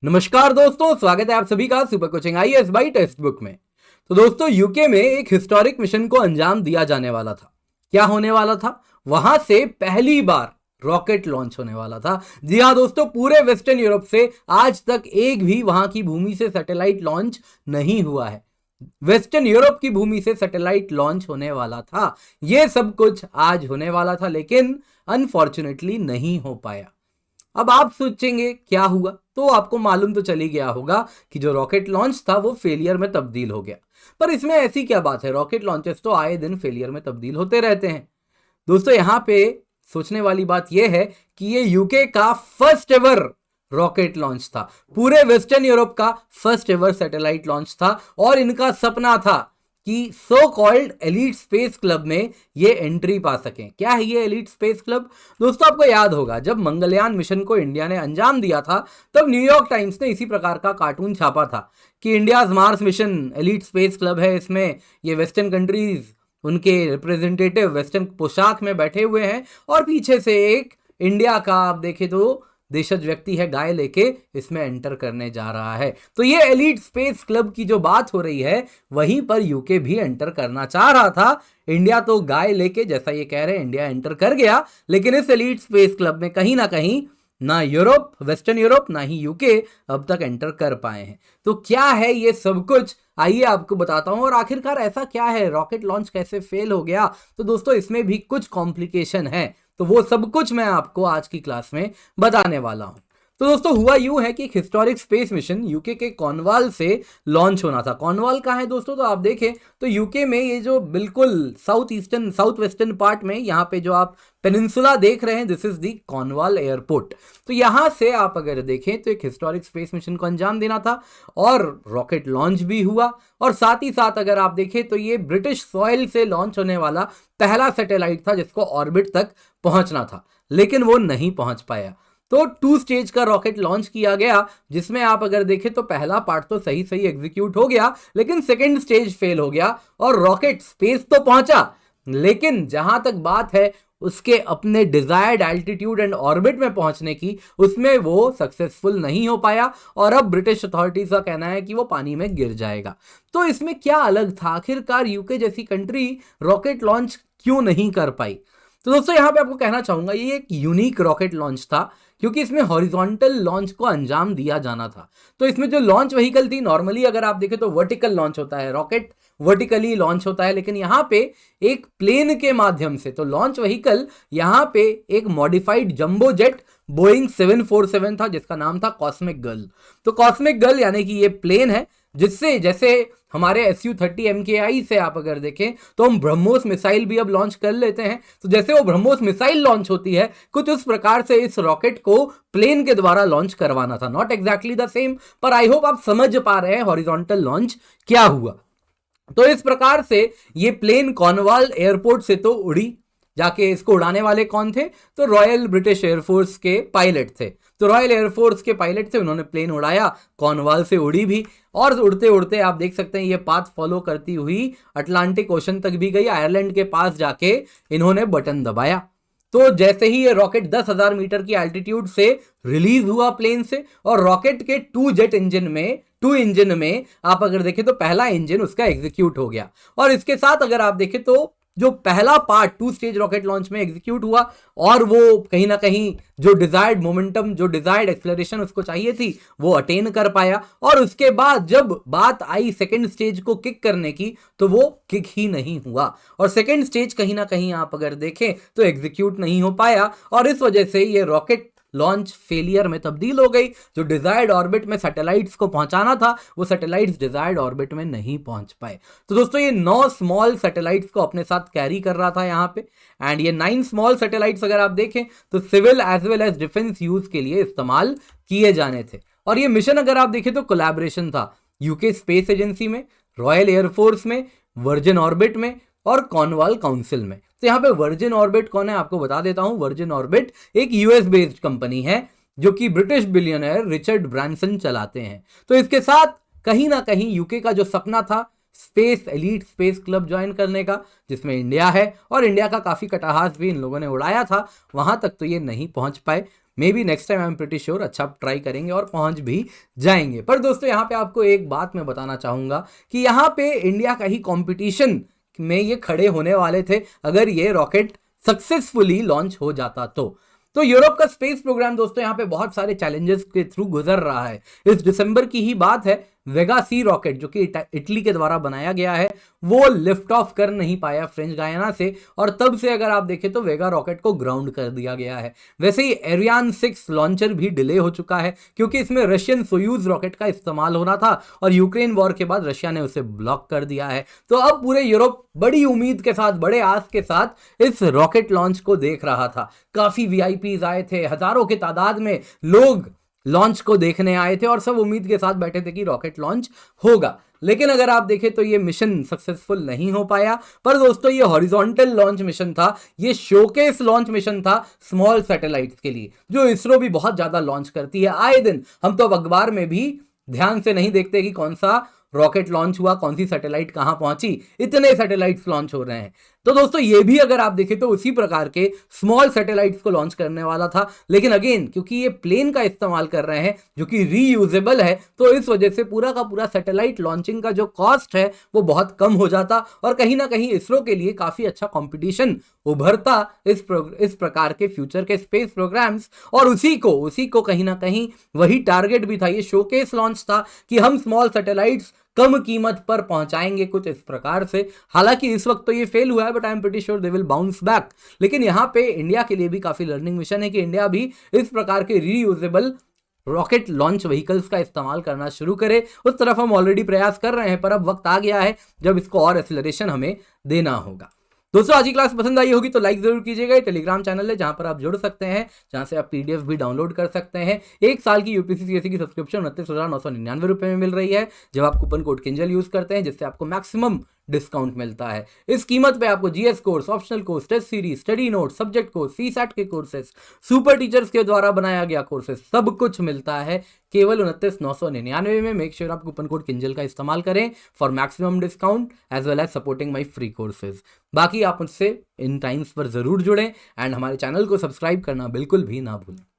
नमस्कार दोस्तों, स्वागत है आप सभी का super coaching IAS by text book में। तो दोस्तों, यूके में एक हिस्टोरिक मिशन को अंजाम दिया जाने वाला था। क्या होने वाला था? वहां से पहली बार रॉकेट लॉन्च होने वाला था। जी हाँ दोस्तों, पूरे वेस्टर्न यूरोप से आज तक एक भी वहां की भूमि से सैटेलाइट लॉन्च नहीं हुआ है। वेस्टर्न यूरोप की भूमि से सैटेलाइट लॉन्च होने वाला था। यह सब कुछ आज होने वाला था, लेकिन अनफॉर्चुनेटली नहीं हो पाया। अब आप सोचेंगे क्या हुआ, तो आपको मालूम तो चली गया होगा कि जो रॉकेट लॉन्च था वो फेलियर में तब्दील हो गया। पर इसमें ऐसी क्या बात है? रॉकेट लॉन्चेस तो आए दिन फेलियर में तब्दील होते रहते हैं। दोस्तों, यहां पे सोचने वाली बात यह है कि ये यूके का फर्स्ट एवर रॉकेट लॉन्च था, पूरे वेस्टर्न यूरोप का फर्स्ट एवर सैटेलाइट लॉन्च था। और इनका सपना था कि so called elite space club में ये एंट्री पा सकें। क्या है ये एलीट स्पेस क्लब? दोस्तों, आपको याद होगा जब मंगलयान मिशन को इंडिया ने अंजाम दिया था, तब न्यूयॉर्क टाइम्स ने इसी प्रकार का कार्टून छापा था कि India's Mars mission elite space club है। इसमें ये वेस्टर्न कंट्रीज, उनके रिप्रेजेंटेटिव वेस्टर्न पोशाक में बैठे हुए हैं और पीछे से एक इंडिया का आप देखें तो देशज व्यक्ति है, गाय लेके इसमें एंटर करने जा रहा है। तो ये एलीट स्पेस क्लब की जो बात हो रही है, वहीं पर यूके भी एंटर करना चाह रहा था। इंडिया तो गाय लेके, जैसा ये कह रहे हैं, इंडिया एंटर कर गया, लेकिन इस एलीट स्पेस क्लब में कहीं ना कहीं ना यूरोप, वेस्टर्न यूरोप, ना ही यूके अब तक एंटर कर पाए हैं। तो क्या है ये सब कुछ, आइए आपको बताता हूं। और आखिरकार ऐसा क्या है, रॉकेट लॉन्च कैसे फेल हो गया? तो दोस्तों, इसमें भी कुछ कॉम्प्लिकेशन है, तो वो सब कुछ मैं आपको आज की क्लास में बताने वाला हूं। तो दोस्तों, हुआ यूं है कि एक हिस्टोरिक स्पेस मिशन यूके के कॉर्नवाल से लॉन्च होना था। कॉर्नवाल कहाँ है दोस्तों? तो आप देखें तो यूके में ये जो बिल्कुल साउथ वेस्टर्न पार्ट में, यहाँ पे जो आप पेनिनसुला देख रहे हैं, this is the Cornwall airport. तो यहां से आप अगर देखें तो एक हिस्टोरिक स्पेस मिशन को अंजाम देना था और रॉकेट लॉन्च भी हुआ। और साथ ही साथ अगर आप देखें तो ये ब्रिटिश सॉइल से लॉन्च होने वाला पहला सैटेलाइट था जिसको ऑर्बिट तक पहुंचना था, लेकिन वो नहीं पहुंच पाया। तो 2 स्टेज का रॉकेट लॉन्च किया गया, जिसमें आप अगर देखें तो पहला पार्ट तो सही सही एग्जीक्यूट हो गया, लेकिन सेकंड स्टेज फेल हो गया और रॉकेट स्पेस तो पहुंचा, लेकिन जहां तक बात है उसके अपने डिजायर्ड एल्टीट्यूड एंड ऑर्बिट में पहुंचने की, उसमें वो सक्सेसफुल नहीं हो पाया। और अब ब्रिटिश अथॉरिटीज का कहना है कि वो पानी में गिर जाएगा। तो इसमें क्या अलग था? आखिरकार यूके जैसी कंट्री रॉकेट लॉन्च क्यों नहीं कर पाई? तो दोस्तों, यहां पे आपको कहना चाहूंगा, ये एक यूनिक रॉकेट लॉन्च था क्योंकि इसमें हॉरिजॉन्टल लॉन्च को अंजाम दिया जाना था। तो इसमें जो लॉन्च व्हीकल थी, नॉर्मली अगर आप देखें तो वर्टिकल लॉन्च होता है, रॉकेट वर्टिकली लॉन्च होता है, लेकिन यहाँ पे एक प्लेन के माध्यम से। तो लॉन्च व्हीकल यहाँ पे एक मॉडिफाइड जंबो जेट बोइंग 747 था, जिसका नाम था कॉस्मिक गर्ल। तो कॉस्मिक गर्ल यानी कि ये प्लेन है जिससे, जैसे हमारे SU-30 MKI से आप अगर देखें तो हम ब्रह्मोस मिसाइल भी अब लॉन्च कर लेते हैं। तो जैसे वो ब्रह्मोस मिसाइल लॉन्च होती है, कुछ उस प्रकार से इस रॉकेट को प्लेन के द्वारा लॉन्च करवाना था। नॉट एग्जैक्टली द सेम, पर आई होप आप समझ पा रहे हैं हॉरिजॉन्टल लॉन्च क्या हुआ। तो इस प्रकार से ये प्लेन कॉर्नवाल एयरपोर्ट से तो उड़ी, जाके इसको उड़ाने वाले कौन थे? तो रॉयल ब्रिटिश एयरफोर्स के पायलट थे। तो रॉयल एयरफोर्स के पायलट थे, उन्होंने प्लेन उड़ाया, कॉर्नवाल से उड़ी भी, और उड़ते उड़ते आप देख सकते हैं ये पाथ फॉलो करती हुई अटलांटिक ओशन तक भी गई। आयरलैंड के पास जाके इन्होंने बटन दबाया। तो जैसे ही ये रॉकेट 10,000 मीटर की एल्टीट्यूड से रिलीज हुआ प्लेन से, और रॉकेट के 2 इंजन में आप अगर देखें तो पहला इंजन उसका एग्जीक्यूट हो गया। और इसके साथ अगर आप देखें तो जो पहला पार्ट 2 स्टेज रॉकेट लॉन्च में एग्जीक्यूट हुआ, और वो कहीं ना कहीं जो डिजायर्ड मोमेंटम, जो डिजायर्ड एक्सेलरेशन उसको चाहिए थी, वो अटेन कर पाया। और उसके बाद जब बात आई सेकंड स्टेज को किक करने की, तो वो किक ही नहीं हुआ, और सेकंड स्टेज कहीं ना कहीं आप अगर देखें तो एग्जीक्यूट नहीं हो पाया। और इस वजह से ये रॉकेट लॉन्च फेलियर में तब्दील हो गई। जो डिजायर्ड ऑर्बिट में सैटेलाइट्स को पहुंचाना था, वो सैटेलाइट्स डिजायर्ड ऑर्बिट में नहीं पहुंच पाए। तो दोस्तों, ये 9 स्मॉल सैटेलाइट्स को अपने साथ कैरी कर रहा था यहाँ पे। एंड ये 9 स्मॉल सैटेलाइट्स अगर आप देखें तो civil as well as defence use के लिए इस्तेमाल किए जाने थे। और ये मिशन अगर आप देखें तो कोलैबोरेशन था यूके स्पेस एजेंसी में, रॉयल एयरफोर्स में, वर्जिन ऑर्बिट में और कॉर्नवाल काउंसिल में। तो यहाँ पे वर्जिन ऑर्बिट कौन है आपको बता देता हूं। वर्जिन ऑर्बिट एक यूएस बेस्ड कंपनी है जो कि ब्रिटिश बिलियनर रिचर्ड ब्रांसन चलाते हैं। तो इसके साथ कहीं ना कहीं यूके का जो सपना था space elite space club join करने का, जिसमें इंडिया है, और इंडिया का काफी कटाहास भी इन लोगों ने उड़ाया था, वहां तक तो ये नहीं पहुंच पाए। May be next time I am pretty sure अच्छा ट्राई करेंगे और पहुंच भी जाएंगे। पर दोस्तों यहाँ पे आपको एक बात मैं बताना चाहूंगा कि यहाँ पे इंडिया का ही कंपटीशन में ये खड़े होने वाले थे अगर ये रॉकेट सक्सेसफुली लॉन्च हो जाता तो यूरोप का स्पेस प्रोग्राम दोस्तों यहाँ पे बहुत सारे चैलेंजेस के थ्रू गुजर रहा है। इस दिसंबर की ही बात है, वेगा सी रॉकेट जो कि इटली के द्वारा बनाया गया है वो लिफ्ट ऑफ कर नहीं पाया फ्रेंच गायाना से, और तब से अगर आप देखें तो वेगा रॉकेट को ग्राउंड कर दिया गया है। वैसे ही एरियान 6 लॉन्चर भी डिले हो चुका है क्योंकि इसमें रशियन सोयूज रॉकेट का इस्तेमाल होना था और यूक्रेन वॉर के बाद रशिया ने उसे ब्लॉक कर दिया है। तो अब पूरे यूरोप बड़ी उम्मीद के साथ, बड़े आस के साथ इस रॉकेट लॉन्च को देख रहा था। काफी वीआईपीज आए थे, हजारों की तादाद में लोग लॉन्च को देखने आए थे और सब उम्मीद के साथ बैठे थे कि रॉकेट लॉन्च होगा। लेकिन अगर आप देखें तो ये मिशन सक्सेसफुल नहीं हो पाया। पर दोस्तों ये हॉरिजॉन्टल लॉन्च मिशन था, ये शोकेस लॉन्च मिशन था स्मॉल सैटेलाइट्स के लिए, जो इसरो भी बहुत ज्यादा लॉन्च करती है आए दिन। हम तो अब अखबार में भी ध्यान से नहीं देखते कि कौन सा रॉकेट लॉन्च हुआ, कौन सी सैटेलाइट कहां पहुंची, इतने सैटेलाइट्स लॉन्च हो रहे हैं। तो दोस्तों ये भी अगर आप देखें तो उसी प्रकार के स्मॉल सैटेलाइट्स को लॉन्च करने वाला था, लेकिन अगेन क्योंकि ये प्लेन का इस्तेमाल कर रहे हैं जो कि रीयूजेबल है, तो इस वजह से पूरा का पूरा सैटेलाइट लॉन्चिंग का जो कॉस्ट है वो बहुत कम हो जाता और कहीं ना कहीं इसरो के लिए काफी अच्छा कंपटीशन उभरता इस प्रकार के फ्यूचर के स्पेस प्रोग्राम्स। और उसी को कहीं ना कहीं वही टारगेट भी था, ये शोकेस लॉन्च था कि हम स्मॉल सैटेलाइट्स कम कीमत पर पहुंचाएंगे कुछ इस प्रकार से। हालांकि इस वक्त तो ये फेल हुआ है but I am pretty sure they will bounce back. लेकिन यहाँ पे इंडिया के लिए भी काफी लर्निंग मिशन है कि इंडिया भी इस प्रकार के रीयूजेबल रॉकेट लॉन्च व्हीकल्स का इस्तेमाल करना शुरू करे। उस तरफ हम ऑलरेडी प्रयास कर रहे हैं पर अब वक्त आ गया है जब इसको और एक्सेलरेशन हमें देना होगा। दोस्तों आज की क्लास पसंद आई होगी तो लाइक जरूर कीजिएगा। टेलीग्राम चैनल है जहां पर आप जुड़ सकते हैं, जहां से आप पीडीएफ भी डाउनलोड कर सकते हैं। 1 साल की यूपीसीसीएससी की सब्सक्रिप्शन 29,999 रुपए में मिल रही है जब आप कूपन कोड किंजल यूज करते हैं, जिससे आपको मैक्सिमम डिस्काउंट मिलता है। इस कीमत पे आपको GS course, optional course, test series, study note, subject course, CSAT के कोर्सेज, सुपर टीचर्स के द्वारा बनाया गया कोर्सेज, सब कुछ मिलता है केवल 29,999 में। मेक श्योर आप कूपन कोड किंजल का इस्तेमाल करें for maximum discount as well as supporting my free courses. बाकी आप मुझसे इन टाइम्स पर जरूर जुड़ें एंड हमारे चैनल को सब्सक्राइब करना बिल्कुल भी ना भूलें।